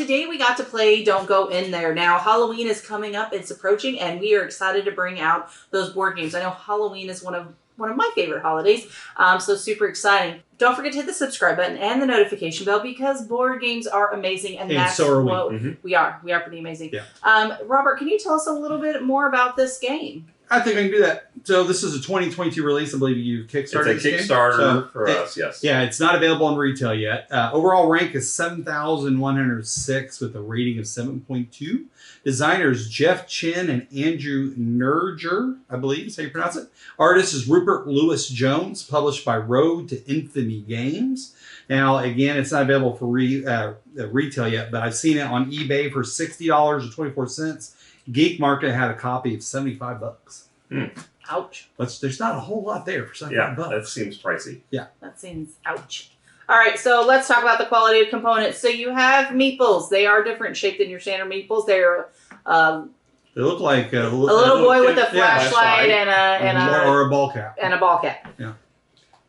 today we got to play Don't Go In There. Now, Halloween is coming up. It's approaching, and we are excited to bring out those board games. I know Halloween is one of my favorite holidays, so super exciting. Don't forget to hit the subscribe button and the notification bell because board games are amazing, and that's so are we. what we are. We are pretty amazing. Yeah. Robert, can you tell us a little bit more about this game? I think I can do that. So this is a 2022 release. I believe you kickstarted It's a Kickstarter for us, yes. Yeah, it's not available on retail yet. Overall rank is 7,106 with a rating of 7.2. Designers Jeff Chin and Andrew Nerger, I believe is how you pronounce it. Artist is Rupert Lewis Jones, published by Road to Infamy Games. Now, again, it's not available for retail yet, but I've seen it on eBay for $60.24. Geek Market had a copy of $75. Ouch. There's not a whole lot there for $75. Yeah, that seems pricey. Yeah. That seems ouch. All right, so let's talk about the quality of components. So you have meeples. They are different shape than your standard meeples. They're they look like a little boy with a flashlight or a ball cap. And a ball cap. Yeah.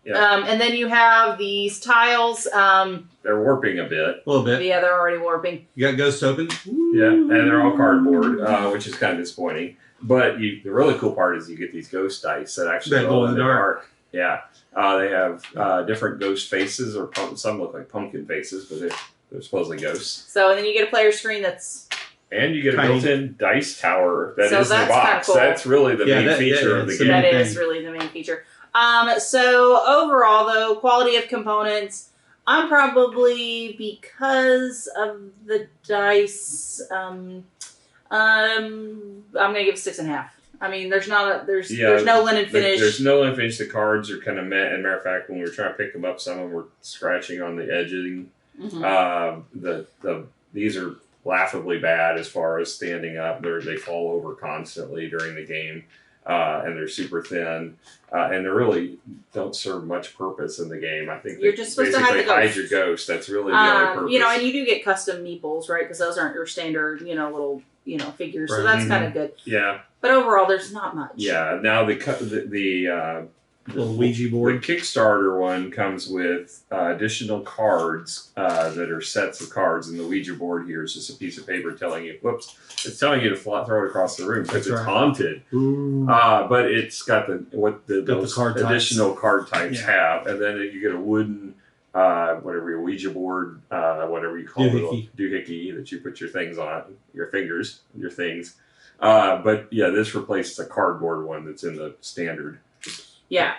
And then you have these tiles. They're warping a bit. A little bit. Yeah, they're already warping. You got ghost tokens? Yeah, and they're all cardboard, which is kind of disappointing. But the really cool part is you get these ghost dice that actually glow in the dark. Yeah. They have different ghost faces, or some look like pumpkin faces, but they're supposedly ghosts. So, and then you get a player screen that's... And you get a built-in dice tower that so is in the box. Cool. That's really the main feature of the game. That is really the main feature. So overall, though, quality of components, I'm probably, because of the dice, I'm gonna give it 6.5. I mean, there's no linen finish. There's no linen finish. The cards are kind of matte. And matter of fact, when we were trying to pick them up, some of them were scratching on the edging. These are laughably bad as far as standing up. They fall over constantly during the game. And they're super thin, and they really don't serve much purpose in the game. I think you're just supposed to hide your ghost. That's really the only purpose. And you do get custom meeples, right? Because those aren't your standard, little, figures. Right. So that's kind of good. Yeah. But overall, there's not much. Yeah. Now the little Ouija board. The Kickstarter one comes with additional cards that are sets of cards, and the Ouija board here is just a piece of paper telling you, it's telling you to throw it across the room because it's haunted. But it's got those additional card types have, and then you get a wooden, whatever your Ouija board, whatever you call it, doohickey that you put your things on, your fingers, your things. But yeah, this replaces a cardboard one that's in the standard. Yeah.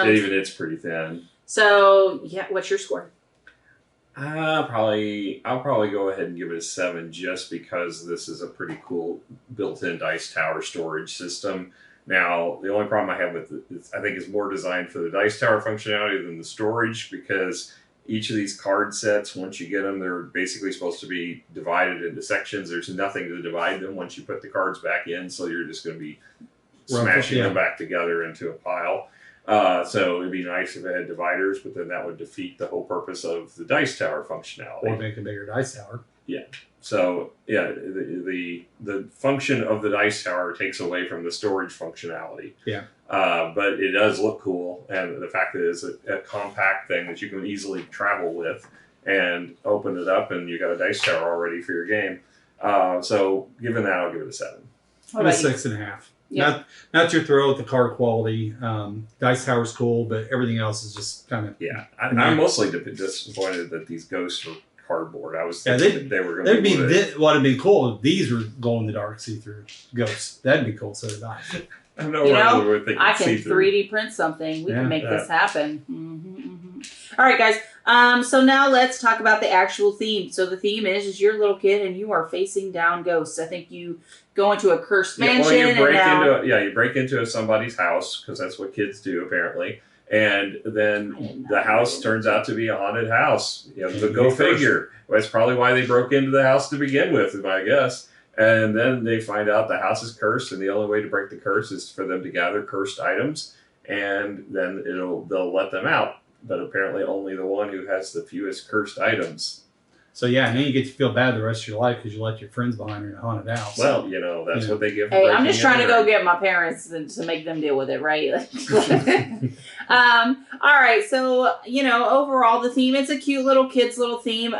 Even it's pretty thin. So, yeah, what's your score? I'll probably go ahead and give it a 7 just because this is a pretty cool built-in dice tower storage system. Now, the only problem I have with it is I think it's more designed for the dice tower functionality than the storage because each of these card sets, once you get them, they're basically supposed to be divided into sections. There's nothing to divide them once you put the cards back in, so you're just going to be smashing them back together into a pile. So it'd be nice if it had dividers, but then that would defeat the whole purpose of the dice tower functionality. Or make a bigger dice tower. Yeah. So yeah, the function of the dice tower takes away from the storage functionality. Yeah. But it does look cool, and the fact that it's a compact thing that you can easily travel with, and open it up, and you got a dice tower already for your game. So given that, I'll give it a 7. I'm a 6.5. Yeah. Not your throw at the card quality. Dice Tower's cool, but everything else is just kind of... Yeah. I'm mostly disappointed that these ghosts were cardboard. I was thinking they were going to be... What would be cool if these were glow-in-the-dark see-through ghosts. That'd be cool, so did I. I don't know I can 3D print something. We can make this happen. All right, guys. So now let's talk about the actual theme. So the theme is you're a little kid and you are facing down ghosts. I think you go into a cursed mansion. You break into somebody's house because that's what kids do apparently. And then the house turns out to be a haunted house. Go figure. Well, that's probably why they broke into the house to begin with, my guess. And then they find out the house is cursed, and the only way to break the curse is for them to gather cursed items, and then they'll let them out. But apparently only the one who has the fewest cursed items. So yeah, and then you get to feel bad the rest of your life because you let your friends behind in a haunted house. Well, that's what they give. Hey, I'm just trying to go get my parents to make them deal with it, right? All right, so overall the theme, it's a cute little kids' little theme.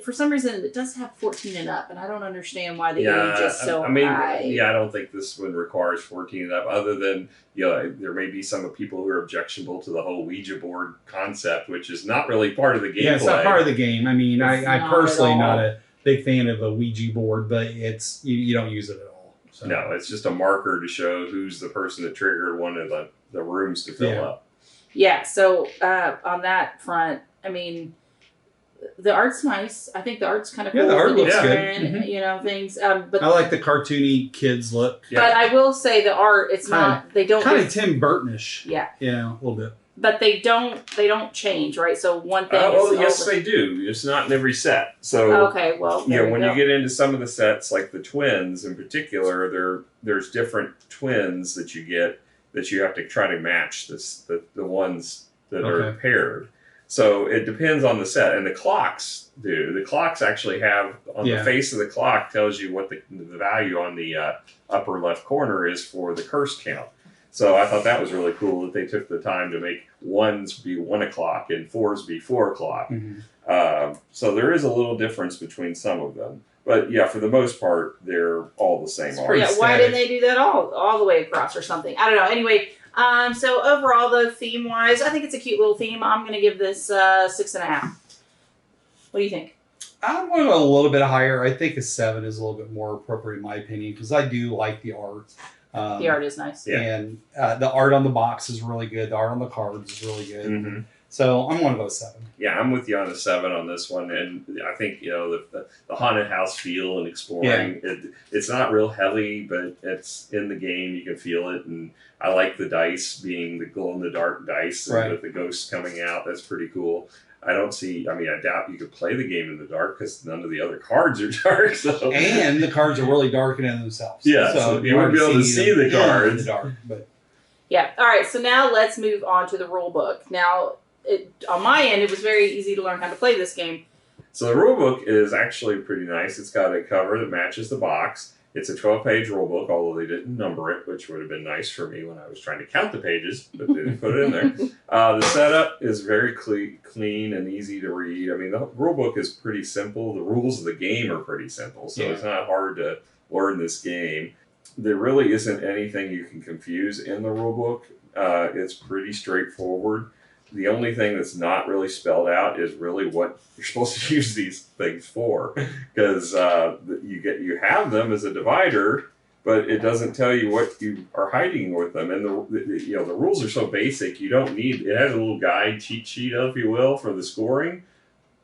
for some reason it does have 14 and up, and I don't understand why the Yeah, age is so I mean, high. yeah, I don't think this one requires 14 and up, other than, there may be some people who are objectionable to the whole Ouija board concept, which is not really part of the gameplay. Yeah, it's not part of the game. I mean, It's I not personally at all. not a big fan of a Ouija board, but it's you don't use it at all. So. No, it's just a marker to show who's the person that triggered one of the rooms to fill up. Yeah, so on that front, I mean, the art's nice. I think the art's kind of cool. Yeah, the art with looks good. different, things. But I like the cartoony kids look. Yeah. But I will say the art, it's not. They don't. Kind of Tim Burtonish. Yeah. Yeah, a little bit. But they don't change, right? So one thing. Well, is yes, they do. It's not in every set. So okay, well, when you get into some of the sets, like the twins in particular, there's different twins that you get that you have to try to match the ones that are paired. So it depends on the set, and the clocks do. The clocks actually have on the face of the clock tells you what the value on the upper left corner is for the curse count. So I thought that was really cool that they took the time to make ones be 1 o'clock and fours be 4 o'clock. Mm-hmm. So there is a little difference between some of them. But yeah, for the most part, they're all the same art. Yeah, why didn't they do that all the way across or something? I don't know. Anyway, so overall, though, theme-wise, I think it's a cute little theme. I'm going to give this 6.5. What do you think? I'm going a little bit higher. I think a 7 is a little bit more appropriate in my opinion because I do like the art. The art is nice. Yeah. And the art on the box is really good. The art on the cards is really good. Mm-hmm. So I'm going to go 7. Yeah, I'm with you on a 7 on this one, and I think the haunted house feel and exploring. It's not real heavy, but it's in the game. You can feel it, and I like the dice being the glow in the dark dice, and with the ghosts coming out. That's pretty cool. I doubt you could play the game in the dark because none of the other cards are dark. So. And the cards are really dark in themselves. Yeah, so you wouldn't be able to see the cards. In the dark, but. Yeah. All right. So now let's move on to the rule book. Now, on my end, it was very easy to learn how to play this game. So the rule book is actually pretty nice. It's got a cover that matches the box. It's a 12-page rule book, although they didn't number it, which would have been nice for me when I was trying to count the pages, but they didn't put it in there. The setup is very clean and easy to read. I mean, the rule book is pretty simple. The rules of the game are pretty simple, so it's not hard to learn this game. There really isn't anything you can confuse in the rule book. It's pretty straightforward. The only thing that's not really spelled out is really what you're supposed to use these things for, because you have them as a divider, but it doesn't tell you what you are hiding with them. And the rules are so basic. You don't need it has a little guide cheat sheet, if you will, for the scoring,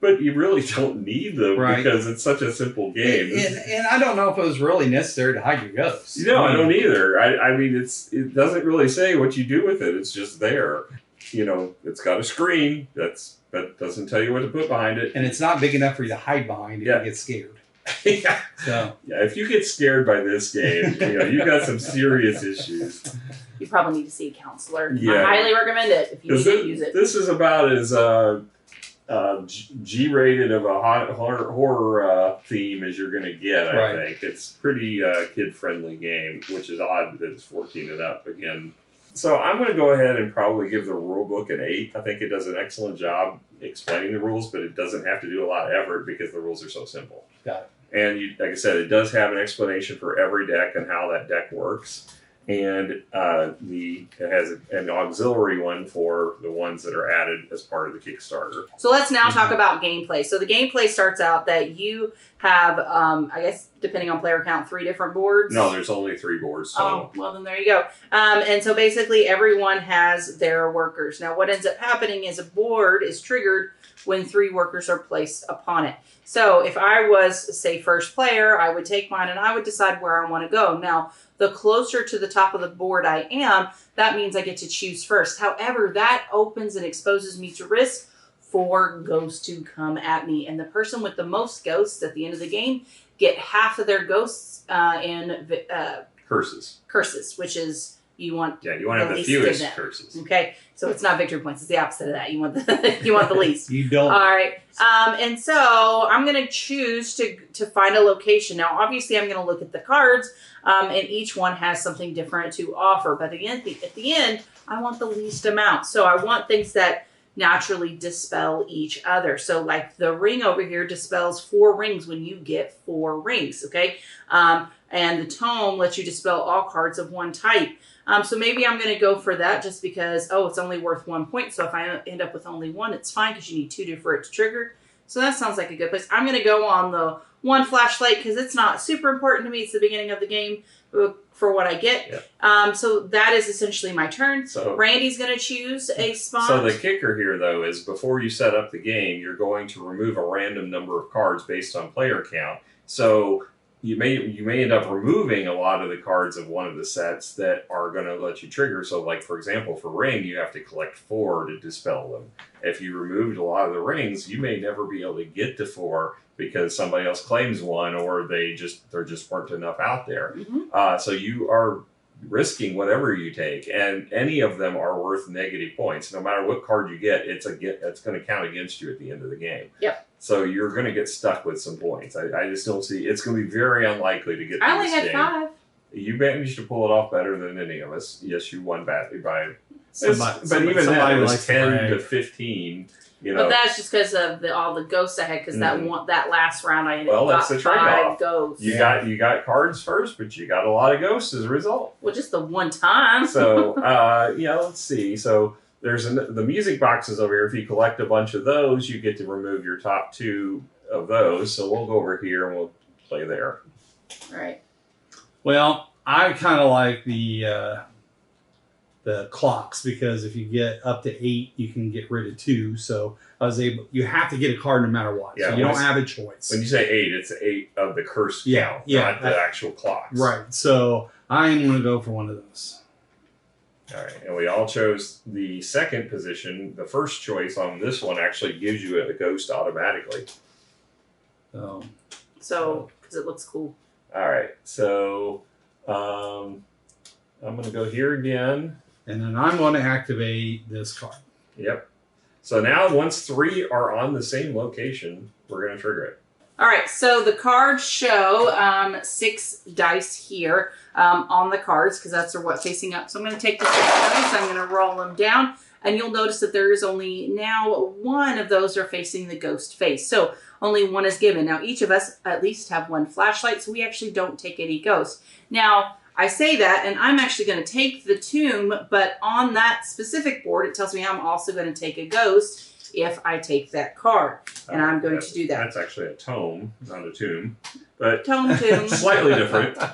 but you really don't need them because it's such a simple game. And I don't know if it was really necessary to hide your ghosts. No, I don't either. I mean, it doesn't really say what you do with it. It's just there. It's got a screen that doesn't tell you what to put behind it. And it's not big enough for you to hide behind if you get scared. If you get scared by this game, you've got some serious issues. You probably need to see a counselor. Yeah. I highly recommend it if you need to use it. This is about as G-rated of a horror theme as you're going to get, I think. It's pretty kid-friendly game, which is odd that it's 14 and up again. So I'm going to go ahead and probably give the rule book an 8. I think it does an excellent job explaining the rules, but it doesn't have to do a lot of effort because the rules are so simple. Got it. And like I said, it does have an explanation for every deck and how that deck works. And it has an auxiliary one for the ones that are added as part of the Kickstarter. So let's now talk about gameplay. So the gameplay starts out that you have, I guess, depending on player count, 3 different boards. No, there's only 3 boards. Oh, well, then there you go. And so basically everyone has their workers. Now what ends up happening is a board is triggered when 3 workers are placed upon it. So if I was, say, first player, I would take mine and I would decide where I want to go. Now, the closer to the top of the board I am, that means I get to choose first. However, that opens and exposes me to risk for ghosts to come at me. And the person with the most ghosts at the end of the game get half of their ghosts in curses, which is you want to have the fewest curses. Okay, so it's not victory points; it's the opposite of that. You want the least. You don't. All right, and so I'm going to choose to find a location. Now, obviously, I'm going to look at the cards, and each one has something different to offer. But at the end, I want the least amount. So I want things that naturally dispel each other. So like the ring over here dispels 4 rings when you get 4 rings, okay? And the tome lets you dispel all cards of one type. So maybe I'm going to go for that just because, it's only worth 1 point. So if I end up with only 1, it's fine because you need 2 for it to trigger. So that sounds like a good place. I'm going to go on the 1 flashlight because it's not super important to me. It's the beginning of the game for what I get. Yep. So that is essentially my turn. So Randy's going to choose a spot. So the kicker here, though, is before you set up the game, you're going to remove a random number of cards based on player count. So you may end up removing a lot of the cards of one of the sets that are going to let you trigger. So, like, for example, for ring, you have to collect 4 to dispel them. If you removed a lot of the rings, you may never be able to get to 4 because somebody else claims 1 or there just weren't enough out there. Mm-hmm. So you are risking whatever you take, and any of them are worth negative points. No matter what card you get, it's going to count against you at the end of the game. Yep. So you're going to get stuck with some points. I just don't see, it's going to be very unlikely to get I through only this had game. 5. You managed to pull it off better than any of us. Yes, you won badly by, but Somebody even then, it was likes to 10 brag. to 15. You know, But that's just because of all the ghosts I had. Because that last round I ended Well, up that's got the 5 trade-off. ghosts. you got cards first, but you got a lot of ghosts as a result. Well, just the one time. So, let's see. So there's the music boxes over here. If you collect a bunch of those, you get to remove your top 2 of those. So we'll go over here and we'll play there. All right. Well, I kind of like the clocks because if you get up to 8, you can get rid of 2. So you have to get a card no matter what. Yeah, so you don't have a choice. When you say 8, it's 8 of the curse count, not the actual clocks. Right. So I'm going to go for one of those. All right, and we all chose the second position. The first choice on this one actually gives you a ghost automatically. So, because it looks cool. All right, so I'm going to go here again. And then I'm going to activate this card. Yep. So now once 3 are on the same location, we're going to trigger it. All right, so the cards show 6 dice here on the cards because that's what facing up. So I'm going to take the 6 dice, I'm going to roll them down, and you'll notice that there is only now 1 of those are facing the ghost face. So only 1 is given. Now each of us at least have 1 flashlight, so we actually don't take any ghosts. Now I say that, and I'm actually going to take the tomb, but on that specific board, it tells me I'm also going to take a ghost if I take that card, and I'm going to do that. That's actually a tome, not a tomb, but Tomb. slightly different. All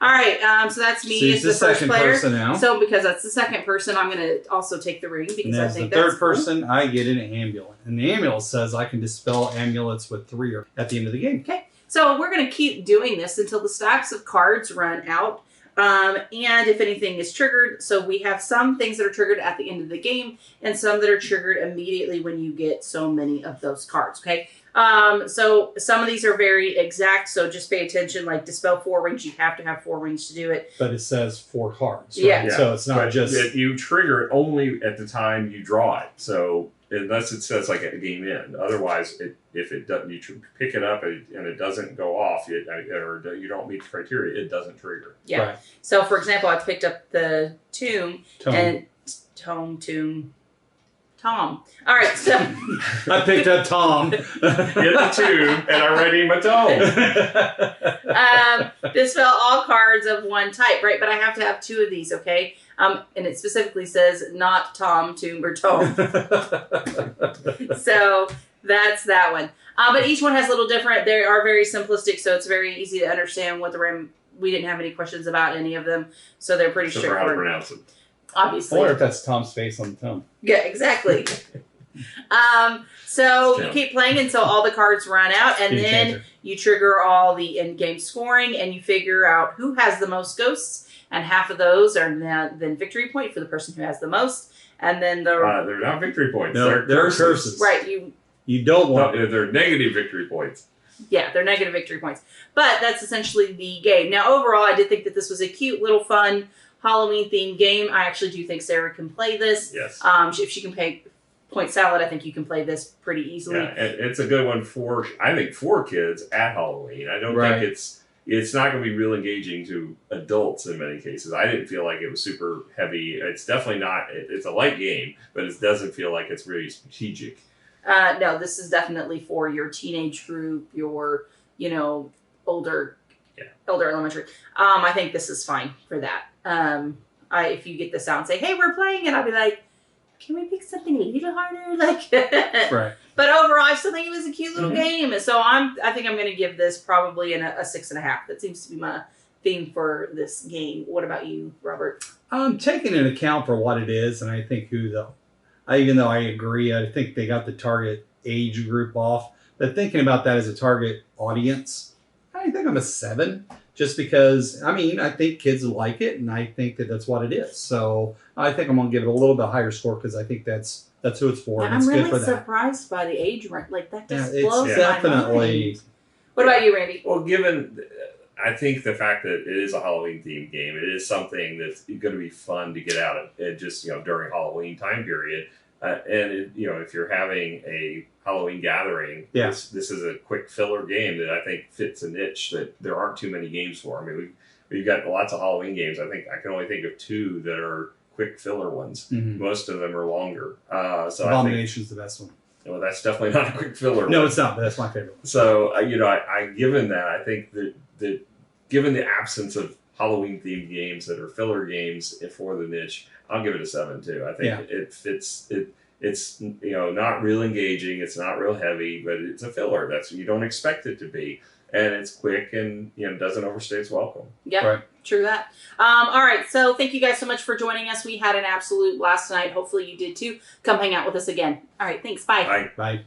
right, so that's me as So the first second player. person now. So because that's the second person, I'm going to also take the ring And because I as the think third that's cool. person, I get an amulet. And the amulet says I can dispel amulets with 3 at the end of the game. Okay, so we're going to keep doing this until the stacks of cards run out. And if anything is triggered, so we have some things that are triggered at the end of the game and some that are triggered immediately when you get so many of those cards, okay? So some of these are very exact, so just pay attention, like dispel 4 rings, you have to have 4 rings to do it. But it says 4 cards. Right? Yeah. So it's not But just... you trigger it only at the time you draw it. So unless it says like at the game end, otherwise, if it doesn't, you pick it up and it doesn't go off, or you don't meet the criteria, it doesn't trigger. Yeah. Right. So for example, I picked up the tomb. And tomb. Tom. All right, so I picked up Tom. Get the tube, and I read him a tome. dispel all cards of one type, right? But I have to have 2 of these, okay? And it specifically says not Tom, tomb, or tome. So that's that one. But each one has a little different. They are very simplistic, so it's very easy to understand what the rim. We didn't have any questions about any of them, so they're pretty Except for how to straightforward. pronounce it. Obviously. Or if that's Tom's face on the tome. Yeah, exactly. So you keep playing until all the cards run out, and then you trigger all the in-game scoring, and you figure out who has the most ghosts, and half of those are then victory point for the person who has the most, and then They're not victory points. No, they're curses. right, You don't want... They're negative victory points. Yeah, they're negative victory points. But that's essentially the game. Now, overall, I did think that this was a cute, little, fun, Halloween-themed game. I actually do think Sarah can play this. Yes. If she can pay point salad, I think you can play this pretty easily. Yeah, it's a good one for, I think, for kids at Halloween. I don't Right. think it's not going to be real engaging to adults in many cases. I didn't feel like it was super heavy. It's definitely not. It's a light game, but it doesn't feel like it's really strategic. No, this is definitely for your teenage group, your, older elementary. I think this is fine for that. If you get this out and say, hey, we're playing it, I'll be like, can we pick something a little harder? Right. But overall, I still think it was a cute little game. And so I think I'm going to give this probably a 6.5. That seems to be my theme for this game. What about you, Robert? I'm taking into account for what it is, and I think even though I agree, I think they got the target age group off. But thinking about that as a target audience, I think I'm a 7. Just because, I think kids like it, and I think that's what it is. So I think I'm going to give it a little bit higher score because I think that's who it's for. Yeah, and it's I'm really good for that. surprised by the age range. That just Yeah, blows it's my definitely. mind. What about you, Randy? Well, I think the fact that it is a Halloween themed game, it is something that's going to be fun to get out of just during Halloween time period. If you're having a Halloween gathering, this is a quick filler game that I think fits a niche that there aren't too many games for. We've got lots of Halloween games. I can only think of 2 that are quick filler ones. Mm-hmm. Most of them are longer. So Abomination's the best one. Well, that's definitely not a quick filler. No, one. it's not. But that's my favorite one. So given that, I think that given the absence of Halloween themed games that are filler games for the niche, I'll give it a 7 too. I think it fits. It's not real engaging. It's not real heavy, but it's a filler. That's you don't expect it to be, and it's quick and doesn't overstay its welcome. Yeah, right. True that. All right, so thank you guys so much for joining us. We had an absolute blast tonight. Hopefully you did too. Come hang out with us again. All right, thanks. Bye. Bye. Bye.